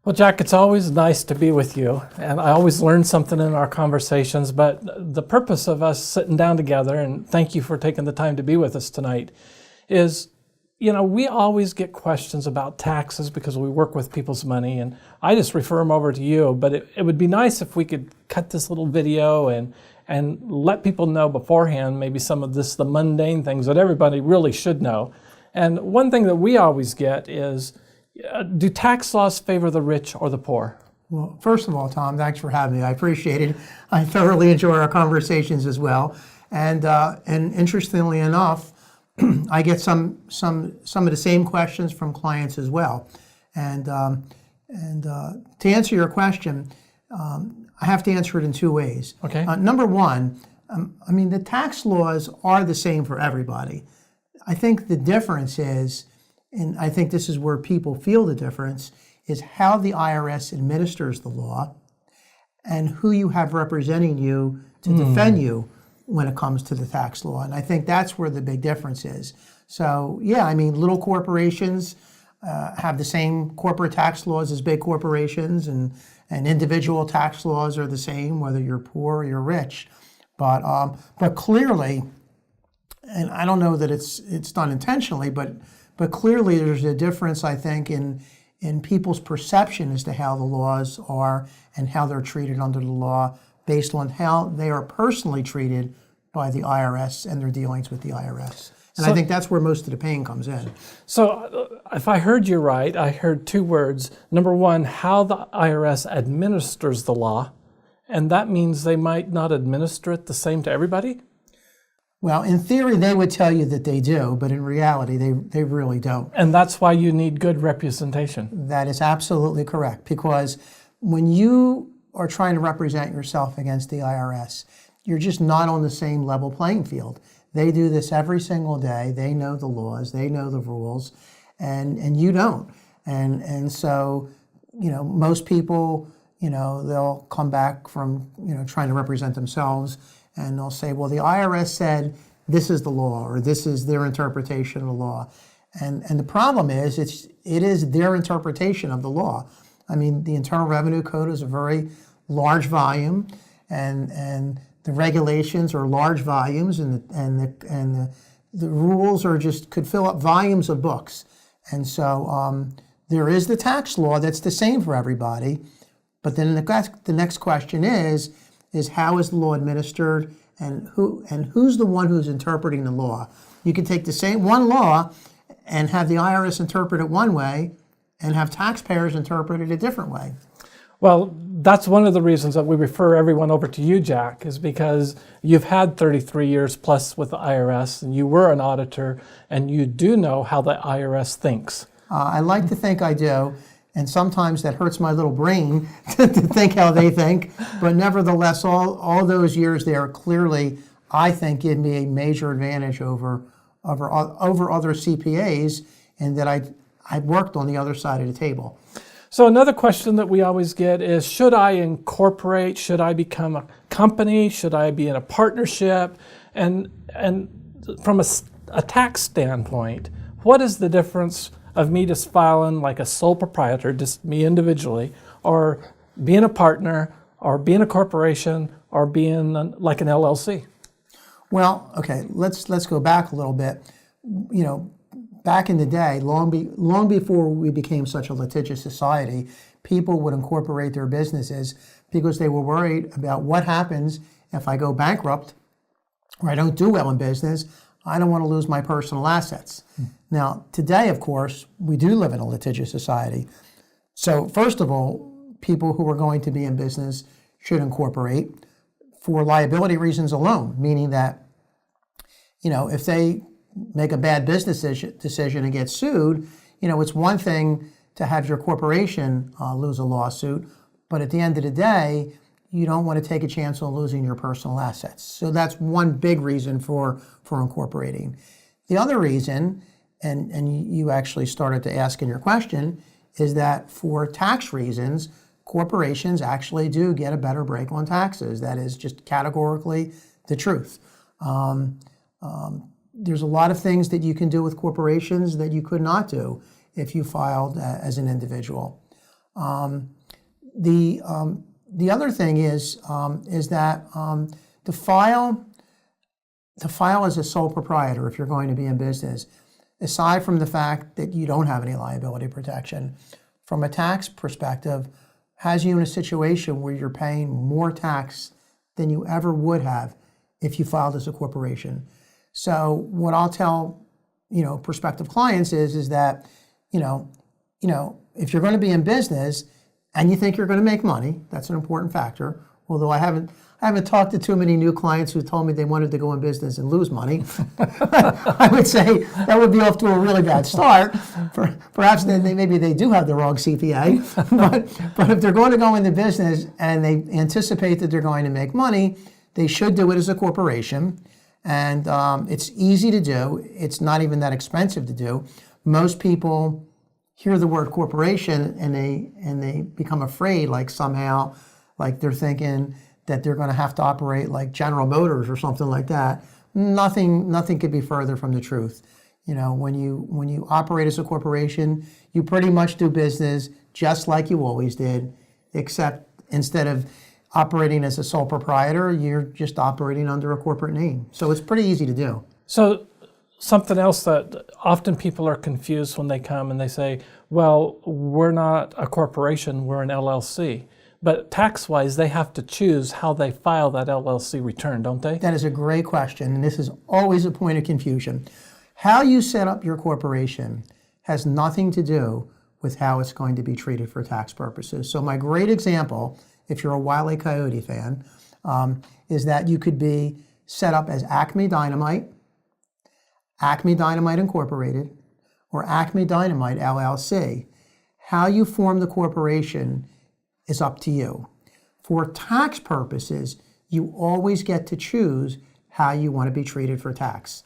Well, Jack, it's always nice to be with you, and I always learn something in our conversations, but the purpose of us sitting down together, and thank you for taking the time to be with us tonight, is, we always get questions about taxes because we work with people's money, and I just refer them over to you, but it would be nice if we could cut this little video and let people know beforehand maybe some of the mundane things that everybody really should know. And one thing that we always get is, do tax laws favor the rich or the poor? Well, first of all, Tom, thanks for having me. I appreciate it. I thoroughly enjoy our conversations as well. And interestingly enough, I get some of the same questions from clients as well. And to answer your question, I have to answer it in two ways. Okay. Number one, the tax laws are the same for everybody. I think the difference is, and I think this is where people feel the difference, is how the IRS administers the law and who you have representing you to defend you when it comes to the tax law. And I think that's where the big difference is. So, yeah, little corporations have the same corporate tax laws as big corporations, and individual tax laws are the same, whether you're poor or you're rich. But clearly, and I don't know that it's done intentionally, but clearly there's a difference, I think, in people's perception as to how the laws are and how they're treated under the law based on how they are personally treated by the IRS and their dealings with the IRS. And I think that's where most of the pain comes in. So if I heard you right, I heard two words. Number one, how the IRS administers the law, and that means they might not administer it the same to everybody? Well, in theory, they would tell you that they do, but in reality, they really don't. And that's why you need good representation. That is absolutely correct, because when you are trying to represent yourself against the IRS, you're just not on the same level playing field. They do this every single day. They know the laws, they know the rules, and you don't. And so, most people, they'll come back from, trying to represent themselves, and they'll say, well, the IRS said this is the law, or this is their interpretation of the law. And the problem is, it is their interpretation of the law. The Internal Revenue Code is a very large volume, and the regulations are large volumes, and the rules could fill up volumes of books. And so there is the tax law that's the same for everybody. But then the next question is how is the law administered, and who's the one who's interpreting the law? You can take the same one law and have the IRS interpret it one way and have taxpayers interpret it a different way. Well, that's one of the reasons that we refer everyone over to you, Jack, is because you've had 33 years plus with the IRS, and you were an auditor, and you do know how the IRS thinks. I like to think I do. And sometimes that hurts my little brain to think how they think. But nevertheless, all those years there clearly, I think, give me a major advantage over other CPAs, in that I worked on the other side of the table. So another question that we always get is, should I incorporate? Should I become a company? Should I be in a partnership? And from a tax standpoint, what is the difference of me just filing like a sole proprietor, just me individually, or being a partner, or being a corporation, or being like an LLC? Well, okay, let's go back a little bit. Back in the day, long before we became such a litigious society, people would incorporate their businesses because they were worried about what happens if I go bankrupt or I don't do well in business. I don't want to lose my personal assets. Now, today, of course, we do live in a litigious society. So first of all, people who are going to be in business should incorporate for liability reasons alone, meaning that, if they make a bad business decision and get sued, it's one thing to have your corporation lose a lawsuit, but at the end of the day, you don't want to take a chance on losing your personal assets. So that's one big reason for incorporating. The other reason, and you actually started to ask in your question, is that for tax reasons, corporations actually do get a better break on taxes. That is just categorically the truth. There's a lot of things that you can do with corporations that you could not do if you filed as an individual. The other thing is that to file as a sole proprietor, if you're going to be in business, aside from the fact that you don't have any liability protection, from a tax perspective, has you in a situation where you're paying more tax than you ever would have if you filed as a corporation. So what I'll tell prospective clients is that if you're going to be in business and you think you're going to make money, that's an important factor. Although I haven't talked to too many new clients who told me they wanted to go in business and lose money. I would say that would be off to a really bad start. Perhaps maybe they do have the wrong CPA. but if they're going to go into business and they anticipate that they're going to make money, they should do it as a corporation. And it's easy to do. It's not even that expensive to do. Most people hear the word corporation and they become afraid, like somehow, like they're thinking that they're going to have to operate like General Motors or something like that. Nothing could be further from the truth. When you operate as a corporation, you pretty much do business just like you always did, except instead of operating as a sole proprietor, you're just operating under a corporate name. So it's pretty easy to do. So something else that often people are confused when they come and they say, well, we're not a corporation, we're an LLC. But tax-wise, they have to choose how they file that LLC return, don't they? That is a great question, and this is always a point of confusion. How you set up your corporation has nothing to do with how it's going to be treated for tax purposes. So my great example, if you're a Wile E. Coyote fan, is that you could be set up as Acme Dynamite Incorporated, or Acme Dynamite LLC. How you form the corporation is up to you. For tax purposes, you always get to choose how you want to be treated for tax.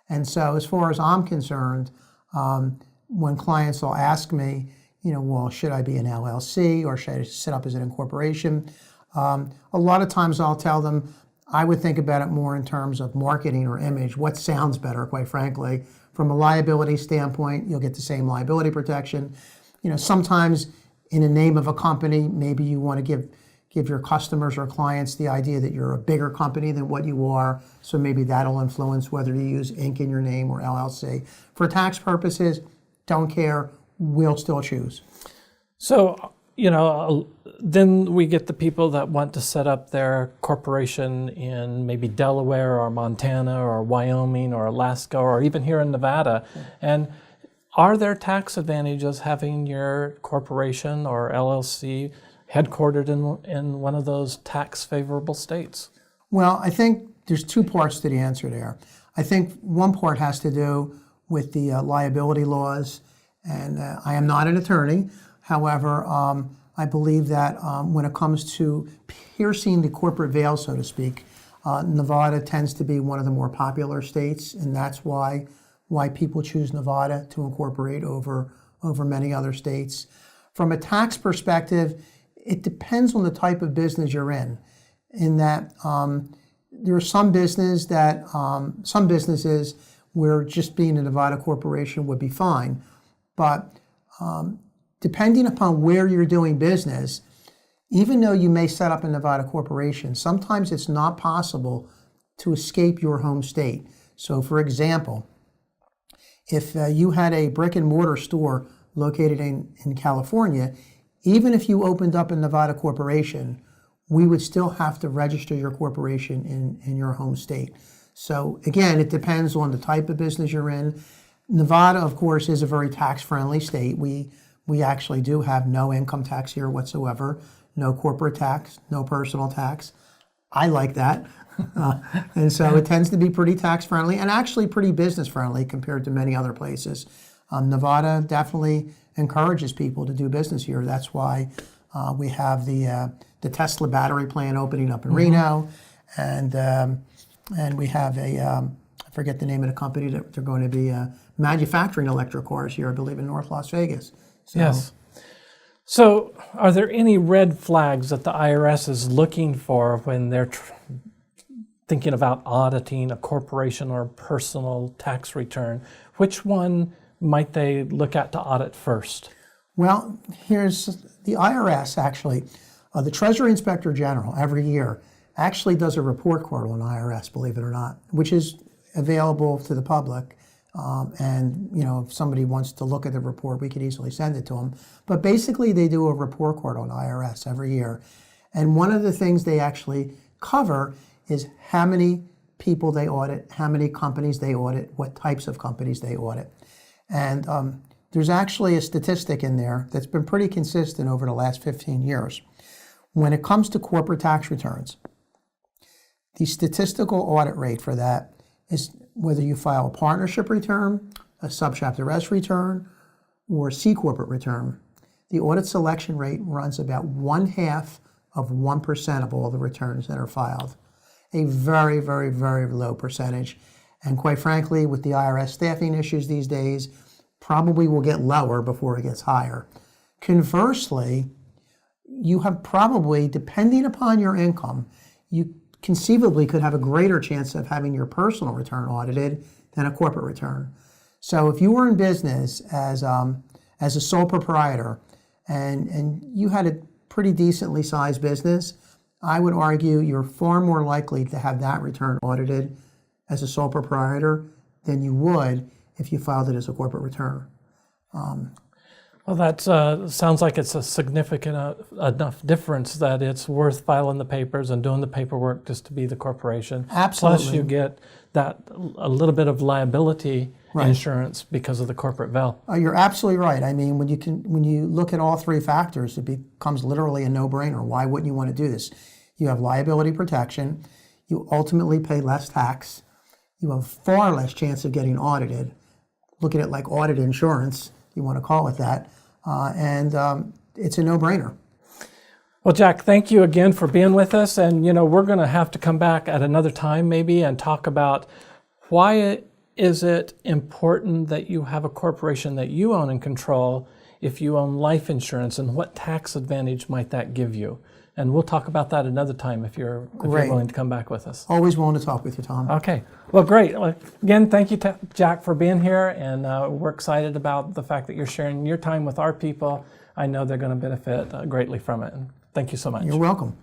And so as far as I'm concerned, when clients will ask me, well, should I be an LLC or should I set up as an incorporation? A lot of times I'll tell them, I would think about it more in terms of marketing or image. What sounds better, quite frankly? From a liability standpoint, you'll get the same liability protection. Sometimes in the name of a company, maybe you want to give your customers or clients the idea that you're a bigger company than what you are. So maybe that'll influence whether you use Inc. in your name or LLC. For tax purposes, don't care. We'll still choose. So, then we get the people that want to set up their corporation in maybe Delaware or Montana or Wyoming or Alaska or even here in Nevada. And are there tax advantages having your corporation or LLC headquartered in one of those tax favorable states? Well, I think there's two parts to the answer there. I think one part has to do with the liability laws, and I am not an attorney. However, I believe that when it comes to piercing the corporate veil, so to speak, Nevada tends to be one of the more popular states, and that's why people choose Nevada to incorporate over many other states. From a tax perspective, it depends on the type of business you're in that there are some businesses where just being a Nevada corporation would be fine. But depending upon where you're doing business, even though you may set up a Nevada corporation, sometimes it's not possible to escape your home state. So for example, if you had a brick and mortar store located in California, even if you opened up a Nevada corporation, we would still have to register your corporation in your home state. So again, it depends on the type of business you're in. Nevada, of course, is a very tax-friendly state. We actually do have no income tax here whatsoever, no corporate tax, no personal tax. I like that. And so it tends to be pretty tax-friendly and actually pretty business-friendly compared to many other places. Nevada definitely encourages people to do business here. That's why we have the Tesla battery plant opening up in Reno, and we have I forget the name of the company that they're going to be manufacturing electric cars here, I believe, in North Las Vegas. So, yes. So are there any red flags that the IRS is looking for when they're thinking about auditing a corporation or personal tax return? Which one might they look at to audit first? Well, here's the IRS actually, the Treasury Inspector General every year actually does a report card on IRS, believe it or not, which is available to the public. And if somebody wants to look at the report, we could easily send it to them. But basically, they do a report card on IRS every year. And one of the things they actually cover is how many people they audit, how many companies they audit, what types of companies they audit. And there's actually a statistic in there that's been pretty consistent over the last 15 years. When it comes to corporate tax returns, the statistical audit rate for that is whether you file a partnership return, a subchapter S return, or a C corporate return. The audit selection rate runs about 0.5% of all the returns that are filed. A very, very, very low percentage. And quite frankly, with the IRS staffing issues these days, probably will get lower before it gets higher. Conversely, you have probably, depending upon your income, you conceivably could have a greater chance of having your personal return audited than a corporate return. So if you were in business as a sole proprietor and you had a pretty decently sized business, I would argue you're far more likely to have that return audited as a sole proprietor than you would if you filed it as a corporate return. Well, that sounds like it's a significant enough difference that it's worth filing the papers and doing the paperwork just to be the corporation. Absolutely. Plus, you get that a little bit of liability insurance because of the corporate veil. You're absolutely right. I mean, when you look at all three factors, it becomes literally a no-brainer. Why wouldn't you want to do this? You have liability protection. You ultimately pay less tax. You have far less chance of getting audited. Look at it like audit insurance, if you want to call it that. And it's a no-brainer. Well, Jack, thank you again for being with us. And, we're going to have to come back at another time maybe and talk about why is it important that you have a corporation that you own and control if you own life insurance, and what tax advantage might that give you? And we'll talk about that another time if you're willing to come back with us. Always willing to talk with you, Tom. Okay. Well, great. Well, again, thank you, Jack, for being here. And we're excited about the fact that you're sharing your time with our people. I know they're going to benefit greatly from it. And thank you so much. You're welcome.